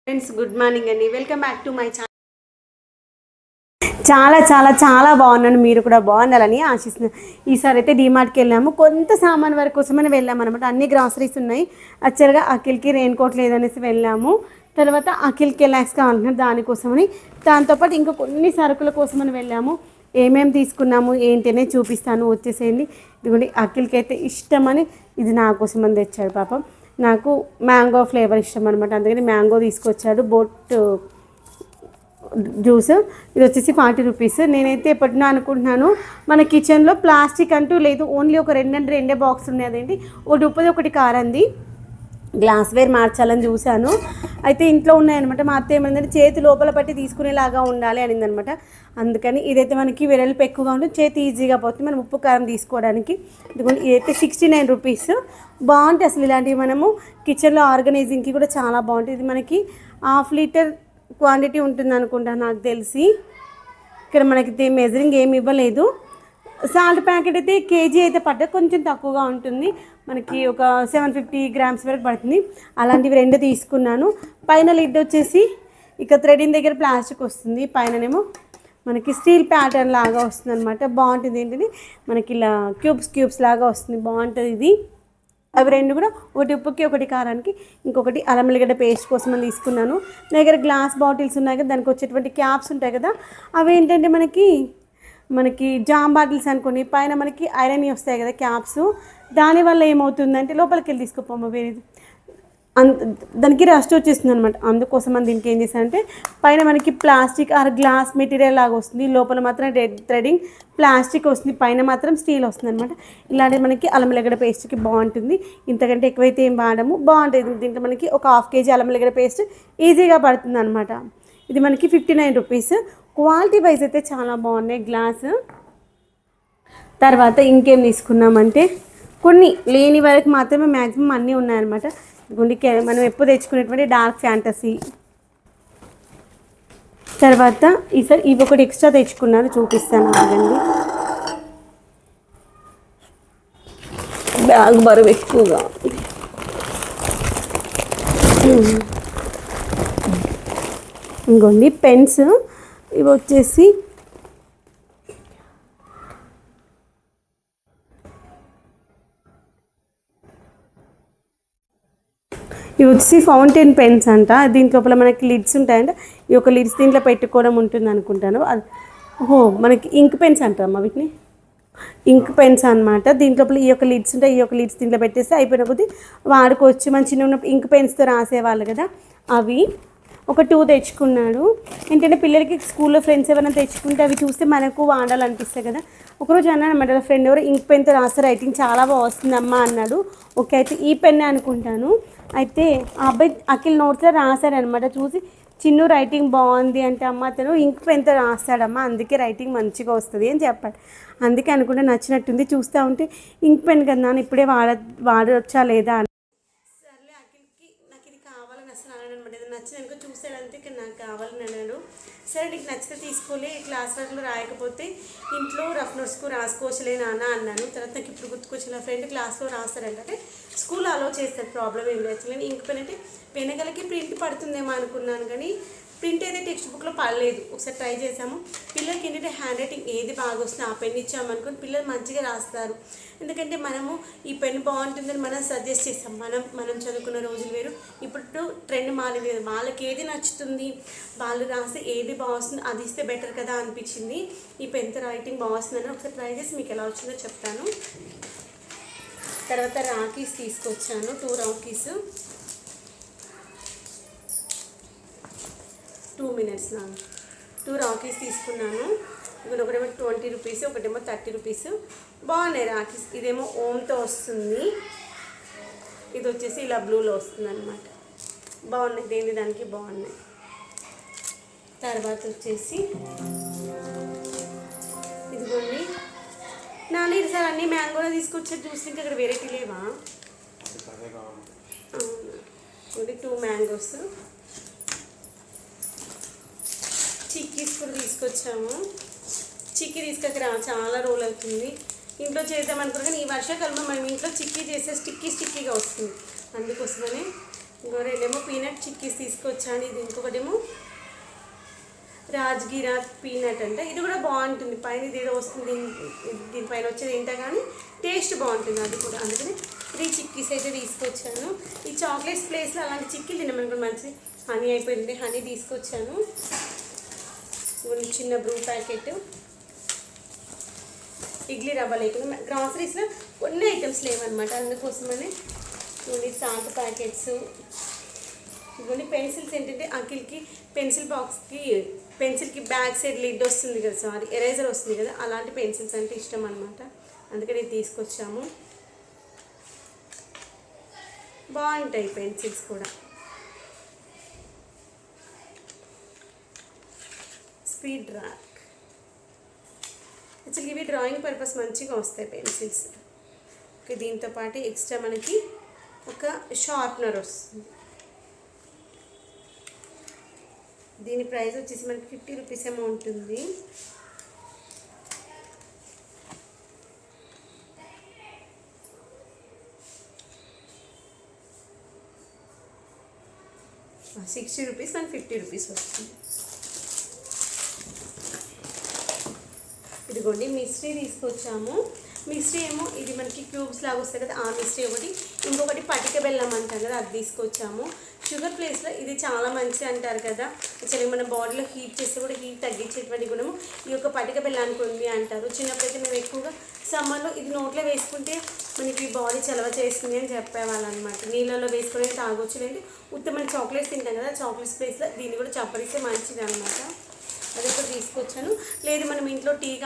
Friends good morning అండి. Welcome back to my channel. చాలా చాలా చాలా బాగున్నాను, మీరు కూడా బాగుండాలని ఆశిస్తున్నాను. ఈసారి అయితే డీమార్ట్కి వెళ్ళాము, కొంత సామాన్ వరకు కోసమని వెళ్ళాము అనమాట. అన్ని గ్రాసరీస్ ఉన్నాయి. యాక్చువల్గా అఖిల్కి రెయిన్ కోట్ లేదనేసి వెళ్ళాము. తర్వాత అఖిల్కి ఎలాక్స్ కావాలంటున్నారు దానికోసమని, దాంతోపాటు ఇంకా కొన్ని సరుకుల కోసమని వెళ్ళాము. ఏమేమి తీసుకున్నాము ఏంటి అనేది చూపిస్తాను, వచ్చేసేయండి. ఇదిగోండి, అఖిల్కి అయితే ఇష్టమని ఇది నా కోసమని తెచ్చాడు. పాపం నాకు మ్యాంగో ఫ్లేవర్ ఇష్టం అనమాట, అందుకని మ్యాంగో తీసుకొచ్చాడు. బోట్ జ్యూస్ ఇది వచ్చేసి 40 రూపీస్. నేనైతే ఎప్పటినో అనుకుంటున్నాను, మన కిచెన్లో ప్లాస్టిక్ అంటూ లేదు, ఓన్లీ ఒక రెండే బాక్స్ ఉన్నాయి. అదేంటి, ఒకటి ఉప్పది ఒకటి కారంది. గ్లాస్వేర్ మార్చాలని చూశాను, అయితే ఇంట్లో ఉన్నాయన్నమాట. మా అత్త ఏమైందంటే చేతి లోపల పట్టి తీసుకునేలాగా ఉండాలి అనిందనమాట. అందుకని ఇదైతే మనకి వెడల్పు ఎక్కువగా ఉంటుంది, చేతి ఈజీగా పోతుంది మనం ఉప్పు కారం తీసుకోవడానికి. ఇదిగోండి, ఇదైతే 69 రూపీస్. బాగుంటాయి అసలు ఇలాంటివి, మనము కిచెన్లో ఆర్గనైజింగ్కి కూడా చాలా బాగుంటుంది. ఇది మనకి 1/2 లీటర్ క్వాంటిటీ ఉంటుంది అనుకుంటా నాకు తెలిసి. ఇక్కడ మనకి మెజరింగ్ ఏమి ఇవ్వలేదు. సాల్ట్ ప్యాకెట్ అయితే కేజీ అయితే కొంచెం తక్కువగా ఉంటుంది, మనకి ఒక 750 గ్రామ్స్ వరకు పడుతుంది. అలాంటివి 2 తీసుకున్నాను. పైన లిడ్ వచ్చేసి ఇక థ్రెడింగ్ దగ్గర ప్లాస్టిక్ వస్తుంది, పైననేమో మనకి స్టీల్ ప్యాటర్న్ లాగా వస్తుంది అనమాట. బాగుంటుంది. ఏంటిది మనకి ఇలా క్యూబ్స్ లాగా వస్తుంది, బాగుంటుంది ఇది. అవి 2 కూడా, ఒకటి ఉప్పుకి ఒకటి కారానికి, ఇంకొకటి అల్లం వెల్లిగడ్డ పేస్ట్ కోసం అని తీసుకున్నాను. నా దగ్గర గ్లాస్ బాటిల్స్ ఉన్నాయి కదా, దానికి వచ్చేటువంటి క్యాప్స్ ఉంటాయి కదా, అవి ఏంటంటే మనకి జామ్ బాటిల్స్ అనుకోండి, పైన మనకి ఐరన్ వస్తాయి కదా క్యాప్స్, దానివల్ల ఏమవుతుందంటే లోపలికి వెళ్ళి తీసుకోపోము వేరేది, దానికి రస్ట్ వచ్చేస్తుంది అనమాట. అందుకోసం అని దీనికి ఏం చేశానంటే, పైన మనకి ప్లాస్టిక్ ఆర్ గ్లాస్ మెటీరియల్ లాగా వస్తుంది, లోపల మాత్రం థ్రెడింగ్ ప్లాస్టిక్ వస్తుంది, పైన మాత్రం స్టీల్ వస్తుంది అనమాట. ఇలాంటివి మనకి అల్లం వెల్లిగడ్డ పేస్ట్కి బాగుంటుంది. ఇంతకంటే ఎక్కువైతే ఏం వాడము, బాగుంటుంది. దీంట్లో మనకి ఒక 1/2 కేజీ అల్లం వెల్లిగడ్డ పేస్ట్ ఈజీగా పడుతుంది అనమాట. ఇది మనకి 59 రూపీస్. క్వాలిటీ వైజ్ అయితే చాలా బాగున్నాయి గ్లాస్. తర్వాత ఇంకేం తీసుకున్నామంటే, కొన్ని లేని వరకు మాత్రమే మ్యాక్సిమం అన్నీ ఉన్నాయన్నమాట. గుండికి మనం ఎప్పుడు తెచ్చుకునేటువంటి డార్క్ ఫ్యాంటసీ. తర్వాత ఈసారి ఇవి ఒకటి ఎక్స్ట్రా తెచ్చుకున్నాను, చూపిస్తాను అదండి. బ్యాగ్ బరువు ఎక్కువగా ఇంకోండి పెన్స్, ఇవి వచ్చేసి ఫౌంటైన్ పెన్స్ అంట. దీంట్లో మనకి లిడ్స్ ఉంటాయంట, ఈ యొక్క లిడ్స్ దీంట్లో పెట్టుకోవడం ఉంటుంది అనుకుంటాను. ఓహో, మనకి ఇంక్ పెన్స్ అంటారమ్మా వీటిని, ఇంక్ పెన్స్ అనమాట. దీంట్లో ఈ యొక్క లిడ్స్ ఉంటాయి, ఈ యొక్క లిడ్స్ దీంట్లో పెట్టేస్తే అయిపోయిన కొద్దీ వాడుకోవచ్చు. మన చిన్న ఉన్నప్పుడు ఇంక్ పెన్స్తో రాసేవాళ్ళు కదా, అవి ఒక 2 తెచ్చుకున్నాడు. ఏంటంటే పిల్లలకి స్కూల్లో ఫ్రెండ్స్ ఎవరైనా తెచ్చుకుంటే అవి చూస్తే మనకు వాడాలనిపిస్తాయి కదా. ఒకరోజు అన్నాను అనమాట, ఫ్రెండ్ ఎవరు ఇంక్ పెన్తో రాస్తే రైటింగ్ చాలా బాగా వస్తుందమ్మా అన్నాడు. ఓకే, అయితే ఈ పెన్ అనుకుంటాను. అయితే ఆ అబ్బాయి అఖిల్ నోట్స్లో రాశాడనమాట, చూసి చిన్ను రైటింగ్ బాగుంది అంటే, అమ్మ అతను ఇంక్ పెన్తో రాస్తాడమ్మా, అందుకే రైటింగ్ మంచిగా వస్తుంది అని చెప్పాడు. అందుకే అనుకుంటే నచ్చినట్టుంది, చూస్తూ ఉంటే ఇంక్ పెన్ కదా నాన్న, ఇప్పుడే వాడవచ్చా లేదా అని. సర్లే, అఖిల్కి నాకు ఇది కావాలని అసలు అన్నాడు అనమాట. ఇది నచ్చినాక చూసాడంతే, ఇక్కడ నాకు కావాలని అన్నాడు. సరే నీకు నచ్చితే తీసుకోలే, క్లాస్ వర్క్లో రాయకపోతే ఇంట్లో రఫ్ నోట్స్కు రాసుకోవచ్చులే నాన్న అన్నాను. తర్వాత నాకు ఇప్పుడు గుర్తుకొచ్చిన ఫ్రెండ్ క్లాస్లో రాస్తారంటే స్కూల్ అలో చేస్తారు, ప్రాబ్లం ఏం లేదు. నేను ఇంక పెన్ అంటే పెనగలకి ప్రింట్ పడుతుందేమో అనుకున్నాను, కానీ ప్రింట్ అయితే టెక్స్ట్ బుక్లో పడలేదు. ఒకసారి ట్రై చేసాము. పిల్లలకి ఏంటంటే హ్యాండ్ రైటింగ్ ఏది బాగా వస్తుంది ఆ పెన్ ఇచ్చామనుకుని పిల్లలు మంచిగా రాస్తారు. ఎందుకంటే మనము ఈ పెన్ బాగుంటుందని మనం సజెస్ట్ చేస్తాం. మనం చదువుకున్న రోజులు వేరు, ఇప్పుడు ట్రెండ్ మారింది కదా, వాళ్ళకి ఏది నచ్చుతుంది, వాళ్ళు రాస్తే ఏది బాగుంటుంది అది ఇస్తే బెటర్ కదా అనిపించింది. ఈ పెన్తో రైటింగ్ బాగుంటుందని ఒకసారి ట్రై చేసి మీకు ఎలా వచ్చిందో చెప్తాను. తర్వాత రాఖీస్ తీసుకొచ్చాను, 2 రాఖీస్. 2 minutes నా 2 రాఖీస్ తీసుకున్నాను. ఇక్కడ ఒకటేమో 20 రూపీస్, ఒకటేమో 30 రూపీస్. బాగున్నాయి రాఖీస్. ఇదేమో ఓమ్తో వస్తుంది, ఇది వచ్చేసి ఇలా బ్లూలో వస్తుంది అనమాట. బాగున్నాయి, దేని దానికి బాగున్నాయి. తర్వాత వచ్చేసి ఇదిగోండి నాన్న, ఇది సార్ అన్నీ మ్యాంగోలో తీసుకొచ్చారు, చూసి ఇంకా ఇక్కడ వెరైటీ లేవా? ఇది 2 మ్యాంగోస్. చిక్కీస్ కూడా తీసుకొచ్చాము. చిక్కీ తీసుకొచ్చి చాలా రోజులు అవుతుంది, ఇంట్లో చేద్దాం అనుకున్నా, కానీ ఈ వర్షాకాలంలో మనం ఇంట్లో చిక్కీ చేస్తే స్టిక్కీగా వస్తుంది. అందుకోసమని ఇంకో రెండేమో పీనట్ చిక్కీస్ తీసుకొచ్చాను. ఇది ఇంకొకటేమో రాజ్గిరా పీనట్ అంటే ఇది కూడా బాగుంటుంది. పైన ఇది ఏదో వస్తుంది, దీనిపైన వచ్చేది ఏంటో కానీ టేస్ట్ బాగుంటుంది అది కూడా. అందుకని 3 చిక్కీస్ అయితే తీసుకొచ్చాను. ఈ చాక్లెట్స్ ప్లేస్లో అలాంటి చిక్కీలు తినమనుకో మంచిది. హనీ అయిపోయింది, హనీ తీసుకొచ్చాను. చిన్న బ్రూ ప్యాకెట్, ఇడ్లీ రవ్వ లేకుండా గ్రాసరీస్లో కొన్ని ఐటమ్స్ లేవన్నమాట, అందుకోసమని కొన్ని సాల్ట్ ప్యాకెట్స్. ఇవన్నీ పెన్సిల్స్ ఏంటంటే అఖిల్కి పెన్సిల్ బాక్స్కి పెన్సిల్కి బ్యాక్ సైడ్ లిడ్ వస్తుంది కదా, సారీ ఎరేజర్ వస్తుంది కదా, అలాంటి పెన్సిల్స్ అంటే ఇష్టం అనమాట. అందుకని ఇది తీసుకొచ్చాము. బాగుంటాయి పెన్సిల్స్ కూడా. స్పీడ్ ర్యాక్, యాక్చువల్లీ ఇవి డ్రాయింగ్ పర్పస్ మంచిగా వస్తాయి పెన్సిల్స్. ఓకే, దీంతోపాటు ఎక్స్ట్రా మనకి ఒక షార్ప్నర్ వస్తుంది. దీని ప్రైస్ వచ్చేసి మనకి 50 రూపీస్ ఏమో ఉంటుంది. ₹60 మనకి 50 రూపీస్ వస్తుంది. ఇదిగోండి మిస్ట్రీ తీసుకొచ్చాము. మిస్ట్రీ ఏమో ఇది మనకి క్యూబ్స్ లాగా వస్తాయి కదా, ఆ మిస్ట్రీ ఒకటి. ఇంకొకటి పటిక బెల్లం అంటారు కదా, అది తీసుకొచ్చాము. షుగర్ ప్లేస్లో ఇది చాలా మంచిది అంటారు కదా, యాక్చువల్లీ మన బాడీలో హీట్ చేస్తే కూడా హీట్ తగ్గించేటువంటి గుణము ఈ యొక్క పటిక బెల్లానికి ఉంది అంటారు. చిన్నప్పుడైతే మేము ఎక్కువగా సమ్మర్లో ఇది నోట్లో వేసుకుంటే మనకి బాడీ చలవ చేస్తుంది అని చెప్పేవాళ్ళు అనమాట. నీళ్ళలో వేసుకొని తాగొచ్చు, లేదంటే ఉత్తమైన చాక్లెట్స్ తింటాం కదా, చాక్లెట్స్ ప్లేస్లో దీన్ని కూడా చప్పరిస్తే మంచిది అనమాట. అది కూడా తీసుకొచ్చాను. లేదు మనం ఇంట్లో టీ